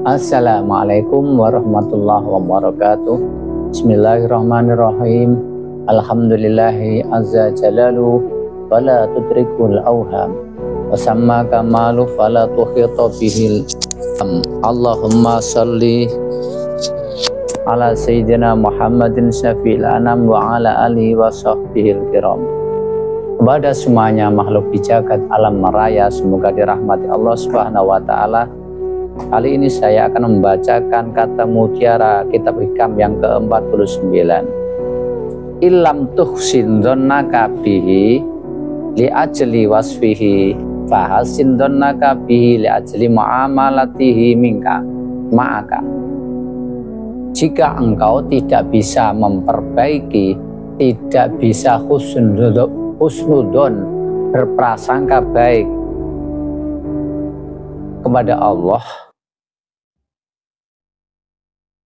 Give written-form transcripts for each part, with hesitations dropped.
Assalamualaikum warahmatullahi wabarakatuh. Bismillahirrahmanirrahim. Alhamdulillahi azza jalalu fala tudrikul awham wa samma kamalu fala tuhita bihil. Allahumma salli ala sayyidina Muhammadin syafi'il anam wa ala alihi wa sahbihil kiram. Kepada semuanya makhluk di jagat alam raya, semoga dirahmati Allah Subhanahu wa taala. Kali ini saya akan membacakan kata mutiara kitab hikam yang ke-49. Illam tuhsin dhannaka bihi li ajli wasfihi fahasin dhannaka bihi li ajli muamalatihi minka ma'aka. Jika engkau tidak bisa memperbaiki, tidak bisa husnudon, berprasangka baik kepada Allah,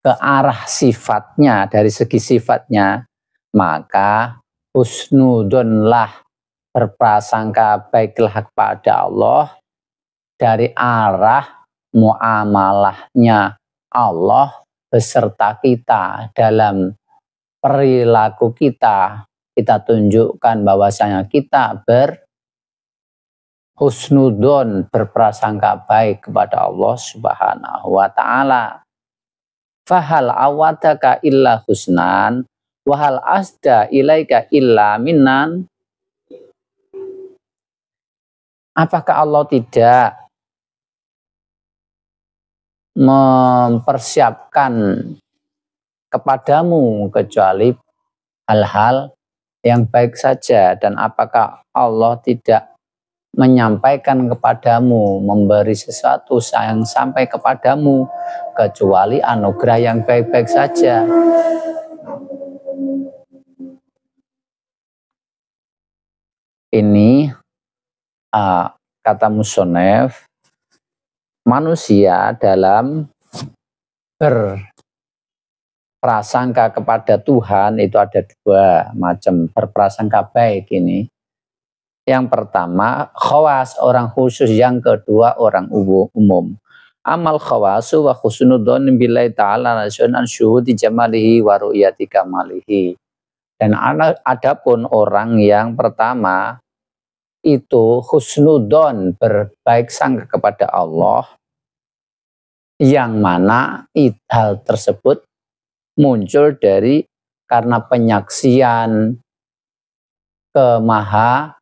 ke arah sifatnya, dari segi sifatnya, maka husnudonlah, berprasangka baiklah kepada Allah dari arah muamalahnya Allah beserta kita. Dalam perilaku kita tunjukkan bahwasanya kita husnudon, berprasangka baik kepada Allah Subhanahu wa ta'ala. Fahal awadaka illa husnan wahal asda ilaika illa minan. Apakah Allah tidak mempersiapkan kepadamu kecuali hal-hal yang baik saja? Dan apakah Allah tidak menyampaikan kepadamu, memberi sesuatu yang sampai kepadamu kecuali anugerah yang baik-baik saja? Ini kata musonef, manusia dalam berprasangka kepada Tuhan itu ada dua macam berprasangka baik ini. Yang pertama khawas, orang khusus. Yang kedua orang umum. Amal khawasu wa husnudon billahi ta'ala nasyunan syuhudi jamalihi wa ru'yati kamalihi. Dan adapun orang yang pertama itu husnudon, berbaik sangka kepada Allah, yang mana hal tersebut muncul dari karena penyaksian kemahabagusan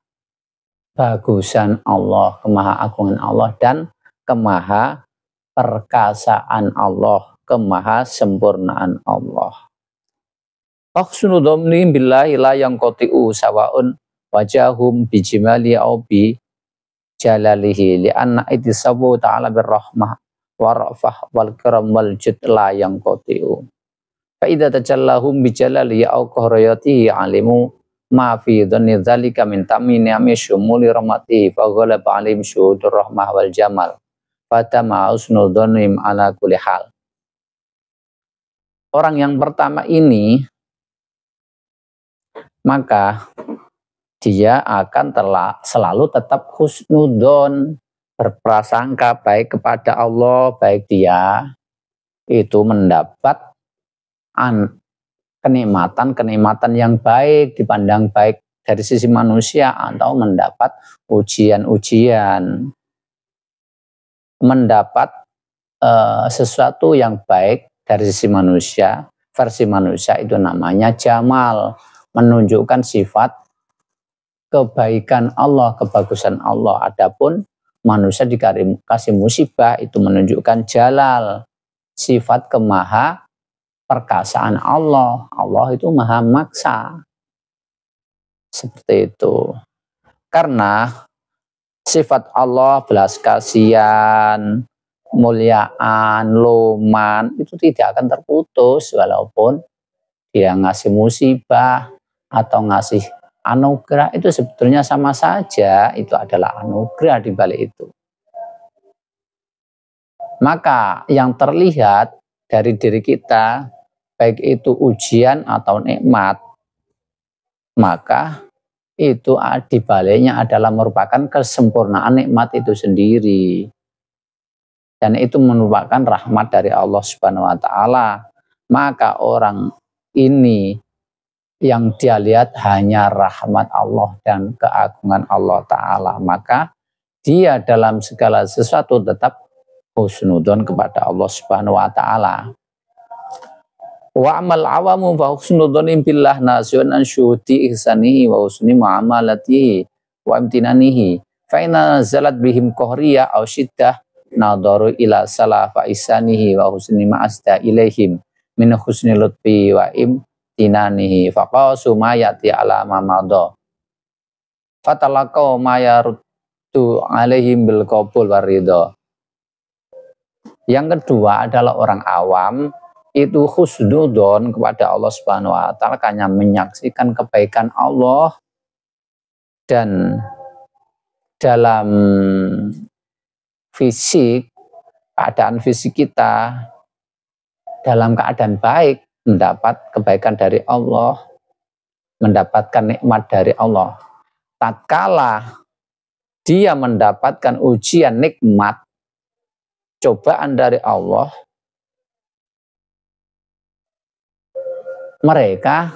Allah, kemahaagungan Allah, dan kemahaperkasaan Allah, kemahasempurnaan Allah. Husnudon billahi la yang kotiu sawaun wajahum bijimali au bi jalalihi li'anna itisabu ta'ala birrahmah warafah wal karam wal jud la yang kotiu. Fa'idha tajallahum bijalali au qahrayatihi alimu ma fi dhanni dzalika min tamini ami syumuli rahmatihi fa ghalaba alim syuhudur rahmah wal jamal fatama husnudhanim ala kulli hal. Orang yang pertama ini, maka dia akan selalu tetap husnudon, berprasangka baik kepada Allah, baik dia itu mendapat kenikmatan yang baik, dipandang baik dari sisi manusia, atau mendapat ujian-ujian, mendapat sesuatu yang baik dari sisi manusia. Versi manusia itu namanya jamal, menunjukkan sifat kebaikan Allah, kebagusan Allah. Adapun manusia dikasih musibah itu menunjukkan jalal, sifat kemahaperkasaan Allah. Allah itu maha maksa. Seperti itu. Karena sifat Allah belas kasihan, muliaan, loman, itu tidak akan terputus walaupun dia ngasih musibah atau ngasih anugerah, itu sebetulnya sama saja, itu adalah anugerah di balik itu. Maka yang terlihat dari diri kita, baik itu ujian atau nikmat, maka itu di baliknya adalah merupakan kesempurnaan nikmat itu sendiri. dan itu merupakan rahmat dari Allah Subhanahu wa taala, maka orang ini yang dia lihat hanya rahmat Allah dan keagungan Allah taala, maka dia dalam segala sesuatu tetap husnudon kepada Allah Subhanahu wa taala. Wa amal awamu fa husnudzon billah nasyun an syuhudi ihsanihi wa husni muamalatihi wa imtinanihi fa inna zalat bihim qahriya aw syiddah nadaru ila salafa ihsanihi wa husni ma'asda ilaihim min husni lutfi wa imtinanihi fa qasu ma yati ala ma madha fatalaqaw ma yaruddu alaihim bil qabul waridha. Yang kedua adalah orang awam itu husnudon kepada Allah Subhanahu wa taala, hanya menyaksikan kebaikan Allah dan dalam fisik, keadaan fisik kita dalam keadaan baik, mendapat kebaikan dari Allah, mendapatkan nikmat dari Allah. Tatkala dia mendapatkan ujian nikmat, cobaan dari Allah, mereka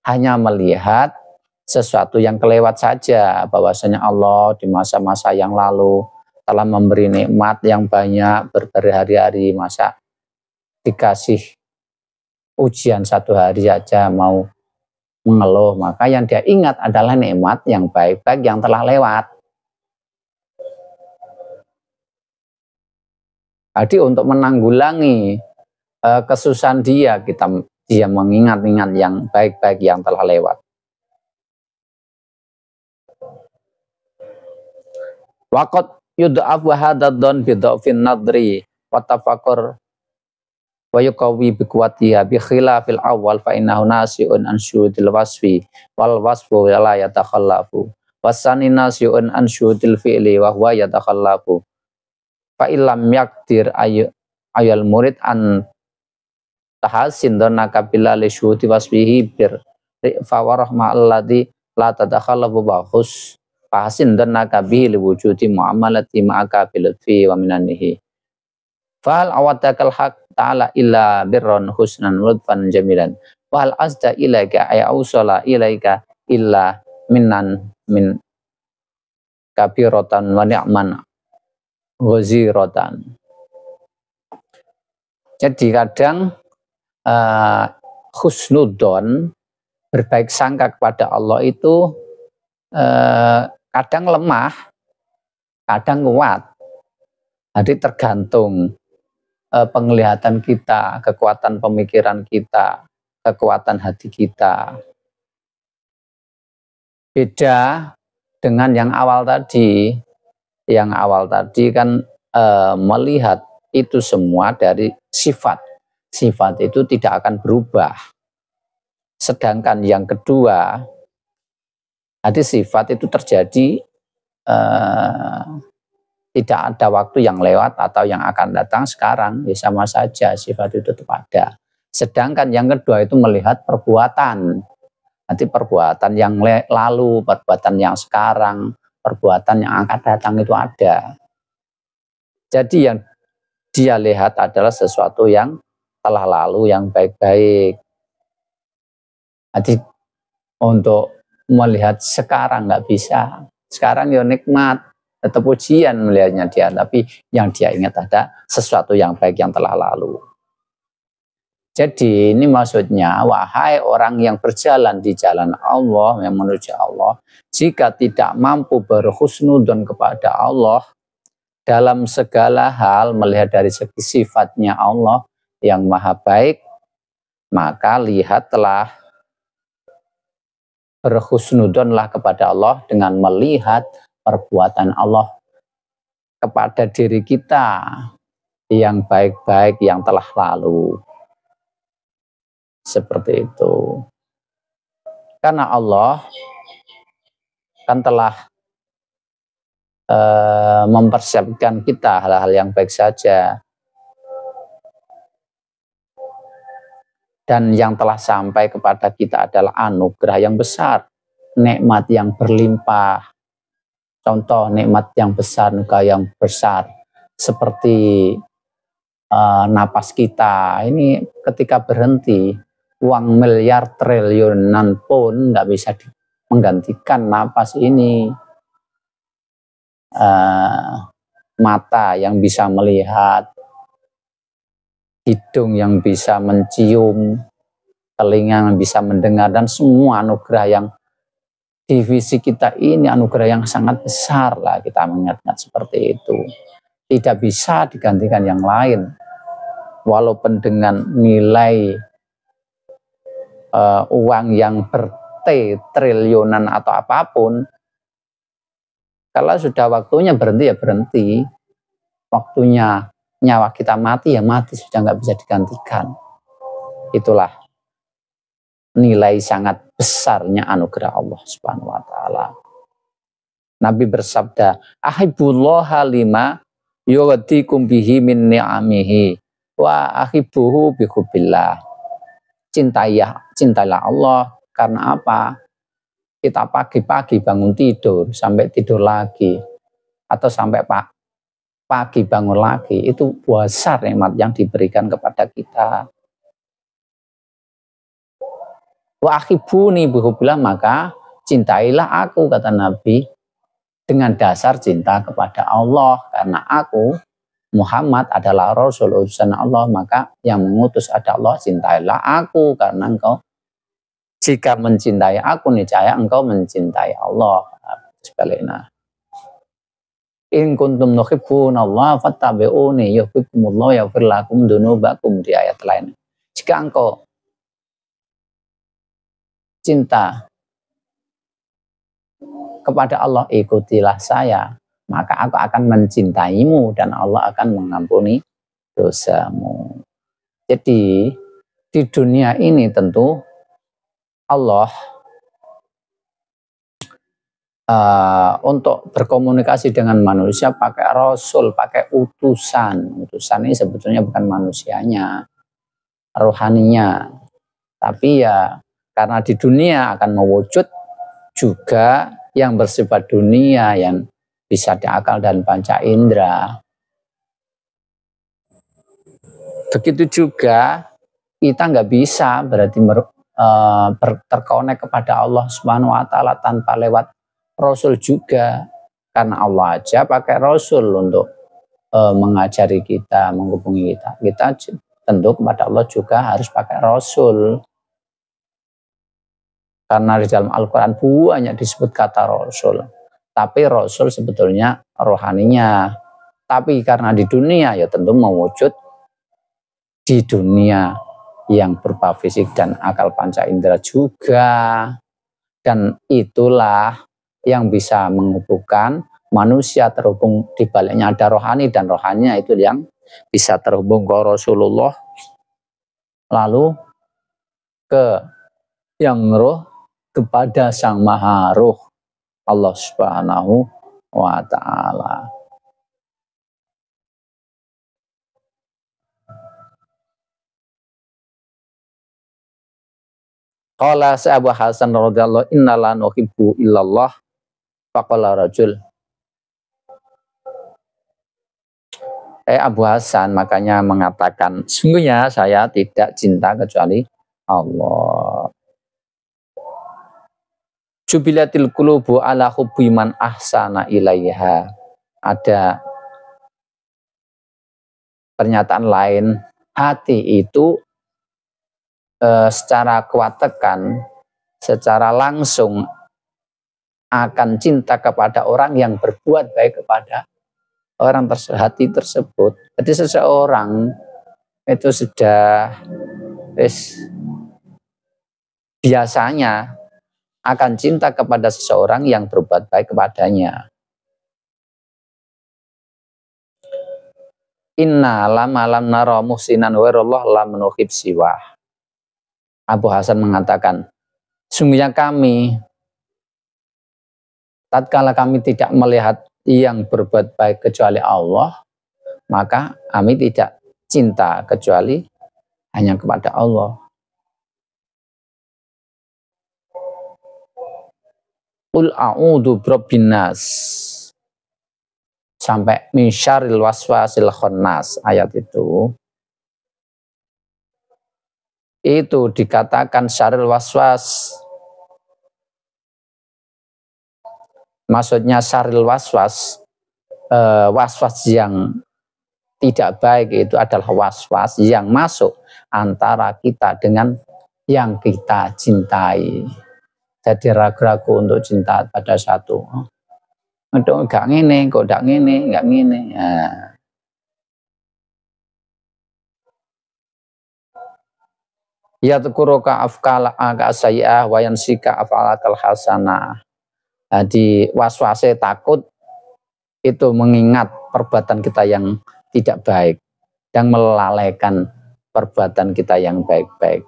hanya melihat sesuatu yang kelewat saja, bahwasanya Allah di masa-masa yang lalu telah memberi nikmat yang banyak berhari-hari, masa dikasih ujian satu hari saja mau mengeluh. Maka yang dia ingat adalah nikmat yang baik-baik yang telah lewat. Jadi untuk menanggulangi kesusahan dia mengingat-ingat yang baik-baik yang telah lewat. Waqad yud'af wa hadadun bidhafin nadri wa tafakkur wa yuqawi bi quwwatiha bi khilafil awwal fa innahu nasi'un an syudil wasfi wal wasfu la yatakhallafu wasani nasi'un an syudil fi'li wa huwa yatakhallafu fa illam yaqdir ayal murid an tahasin donaka bilali syuti wasbihi bir fa warahma alladhi la tadakhallafu bahus fahasin donaka bihi liwujudi muamalati ma'aka bilutfi wa minanihi fahal awadakal haq ta'ala illa birron husnan lutfan jamilan fahal azda ilaika ay awsala ilaika illa minan min kabirotan wa ni'man wazirotan. Jadi kadang husnudon, berbaik sangka kepada Allah itu kadang lemah, kadang kuat. Jadi tergantung penglihatan kita, kekuatan pemikiran kita, kekuatan hati kita. Beda dengan yang awal tadi. Yang awal tadi kan melihat itu semua dari sifat. Sifat itu tidak akan berubah. Sedangkan yang kedua, jadi sifat itu terjadi tidak ada waktu yang lewat atau yang akan datang sekarang, ya sama saja sifat itu tetap ada. Sedangkan yang kedua itu melihat perbuatan. Nanti perbuatan yang lalu, perbuatan yang sekarang, perbuatan yang akan datang itu ada. Jadi yang dia lihat adalah sesuatu yang telah lalu yang baik-baik. Jadi untuk melihat sekarang nggak bisa. Sekarang ya nikmat, tetap ujian melihatnya dia. Tapi yang dia ingat ada sesuatu yang baik yang telah lalu. Jadi ini maksudnya, wahai orang yang berjalan di jalan Allah, yang menuju Allah, jika tidak mampu berhusnudon kepada Allah dalam segala hal, melihat dari segi sifatnya Allah yang maha baik, maka lihatlah, berhusnudonlah kepada Allah dengan melihat perbuatan Allah kepada diri kita yang baik-baik yang telah lalu. Seperti itu. Karena Allah kan telah mempersiapkan kita hal-hal yang baik saja. Dan yang telah sampai kepada kita adalah anugerah yang besar, nikmat yang berlimpah. Contoh nikmat yang besar, anugerah yang besar. seperti napas kita ini ketika berhenti, uang miliar triliunan pun nggak bisa menggantikan napas ini. Mata yang bisa melihat, hidung yang bisa mencium, telinga yang bisa mendengar, dan semua anugerah yang divisi kita ini anugerah yang sangat besar lah, kita mengingatkan seperti itu. Tidak bisa digantikan yang lain. Walaupun dengan nilai uang yang triliunan atau apapun, kalau sudah waktunya berhenti ya berhenti. Waktunya nyawa kita mati ya mati, sudah nggak bisa digantikan. Itulah nilai sangat besarnya anugerah Allah Subhanahu wa taala. Nabi bersabda, "Ahibbullaha lima yughtikum bihi min ni'amihi wa ahibbuhu bi hubbillah." Cintailah Allah karena apa? Kita pagi-pagi bangun tidur sampai tidur lagi, atau sampai pagi bangun lagi, itu besar nikmat yang diberikan kepada kita. Wa akhibuni bihubillah, maka cintailah aku, kata Nabi, dengan dasar cinta kepada Allah, karena aku Muhammad adalah Rasul utusan Allah, maka yang mengutus ada Allah. Cintailah aku karena engkau jika mencintai aku niscaya engkau mencintai Allah. Sebaliknya, in kuntum tuhibbuna Allah fattabi'uni yuhibbukumullah yaghfir lakum dzunubakum, di ayat lain. Jika engkau cinta kepada Allah, ikutilah saya, maka aku akan mencintaimu dan Allah akan mengampuni dosamu. Jadi di dunia ini tentu Allah untuk berkomunikasi dengan manusia pakai Rasul, pakai utusan. Utusan ini sebetulnya bukan manusianya, rohaninya. Tapi ya karena di dunia akan mewujud juga yang bersifat dunia, yang bisa diakal dan panca indera. Begitu juga kita nggak bisa berarti terkonek kepada Allah Subhanahu wa taala tanpa lewat Rasul juga, karena Allah aja pakai Rasul untuk mengajari kita, menghubungi kita. Kita tentu kepada Allah juga harus pakai Rasul, karena di dalam Al-Quran banyak disebut kata Rasul. Tapi Rasul sebetulnya rohaninya. Tapi karena di dunia ya tentu mewujud di dunia yang berupa fisik dan akal panca indera juga. Dan itulah yang bisa menghubungkan manusia terhubung, di baliknya ada rohani, dan rohaninya itu yang bisa terhubung ke Rasulullah, lalu ke yang roh, kepada Sang Maha Ruh Allah Subhanahu wa taala. Qala Abu Hasan radhiyallahu innala nuhibbu illallah, faqala rajul. Abu Hasan makanya mengatakan, sungguhnya saya tidak cinta kecuali Allah. Jubilatil qulubu ala hubbi man ahsana ilaiha. Ada pernyataan lain, hati itu secara kuatekan, secara langsung akan cinta kepada orang yang berbuat baik kepada orang hati tersebut. Jadi seseorang itu sudah biasanya akan cinta kepada seseorang yang berbuat baik kepadanya. Inna lama lam nara muhsinan wairullah lam nuhib siwah. Abu Hasan mengatakan, sungguhnya kami, tatkala kami tidak melihat yang berbuat baik kecuali Allah, maka kami tidak cinta kecuali hanya kepada Allah. Qul a'udzu birabbin nas. sampai min syarril waswasil khannas, ayat itu dikatakan syarril waswas, maksudnya syarril waswas, waswas yang tidak baik itu adalah waswas yang masuk antara kita dengan yang kita cintai. Jadi ragu-ragu untuk cinta pada satu. Untuk enggak ngene, kok enggak ngene, enggak ngene. Nah. Ya tukuruka afkala aka sayyah wa yansika afalakal hasanah. Jadi waswase takut itu mengingat perbuatan kita yang tidak baik dan melalaikan perbuatan kita yang baik-baik.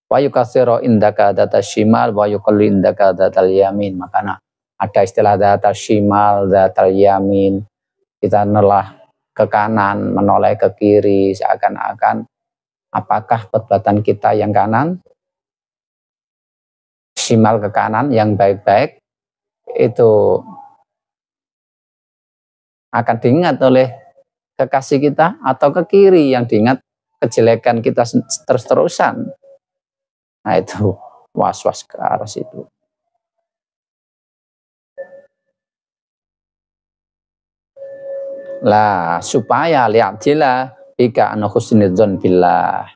Wa yukatsiru indaka data shimal wa yuqalli indaka datal yamin. Makanya ada istilah data shimal, datal yamin. Kita menoleh ke kanan, menoleh ke kiri, seakan-akan apakah perbuatan kita yang kanan, shimal ke kanan yang baik-baik itu akan diingat oleh kekasih kita, atau ke kiri yang diingat kejelekan kita terus-terusan. Nah itu was-was ke arah situ. Lah supaya li'atila bika anu husnidzon billah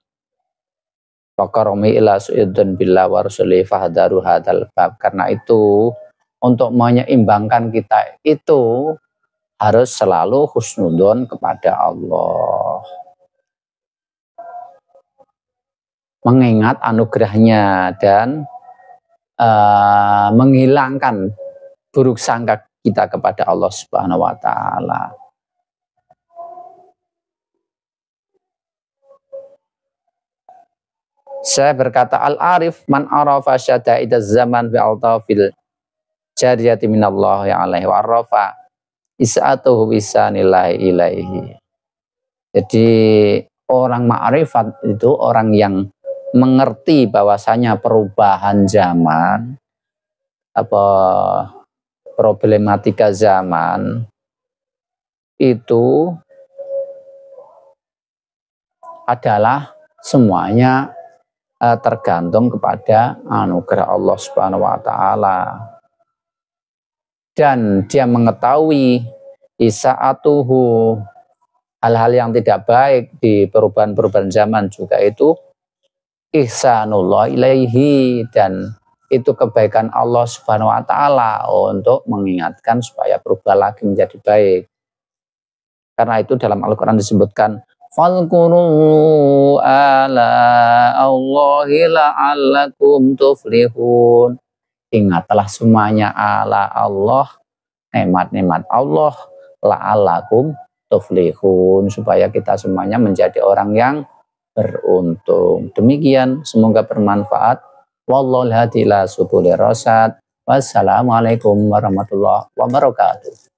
wa karami ila su'idzon billah wa rasuli fahdaru hadal bab. Karena itu untuk menyeimbangkan kita itu harus selalu husnudzon kepada Allah, mengingat anugerahnya dan menghilangkan buruk sangka kita kepada Allah Subhanahu wa taala. Saya berkata, al-arif man arafa syada'idaz zaman bi altafil jariyati minallah ya alaihi wa arafa isa'atuhu bisanillahi ilaihi. Jadi orang ma'rifat itu orang yang mengerti bahwasanya perubahan zaman, apa problematika zaman itu adalah semuanya tergantung kepada anugerah Allah Subhanahu wa taala. Dan dia mengetahui isaatuhu, hal-hal yang tidak baik di perubahan-perubahan zaman juga itu ihsanullah ilaihi, dan itu kebaikan Allah Subhanahu wa taala untuk mengingatkan supaya berubah lagi menjadi baik. Karena itu dalam Al-Qur'an disebutkan falquru ala Allahi la'allakum tuflihun. Ingatlah semuanya ala Allah, nikmat-nikmat Allah, la'allakum tuflihun, supaya kita semuanya menjadi orang yang beruntung. Demikian, semoga bermanfaat. Wallahul hadi ila subulir rasyad. Wassalamualaikum warahmatullahi wabarakatuh.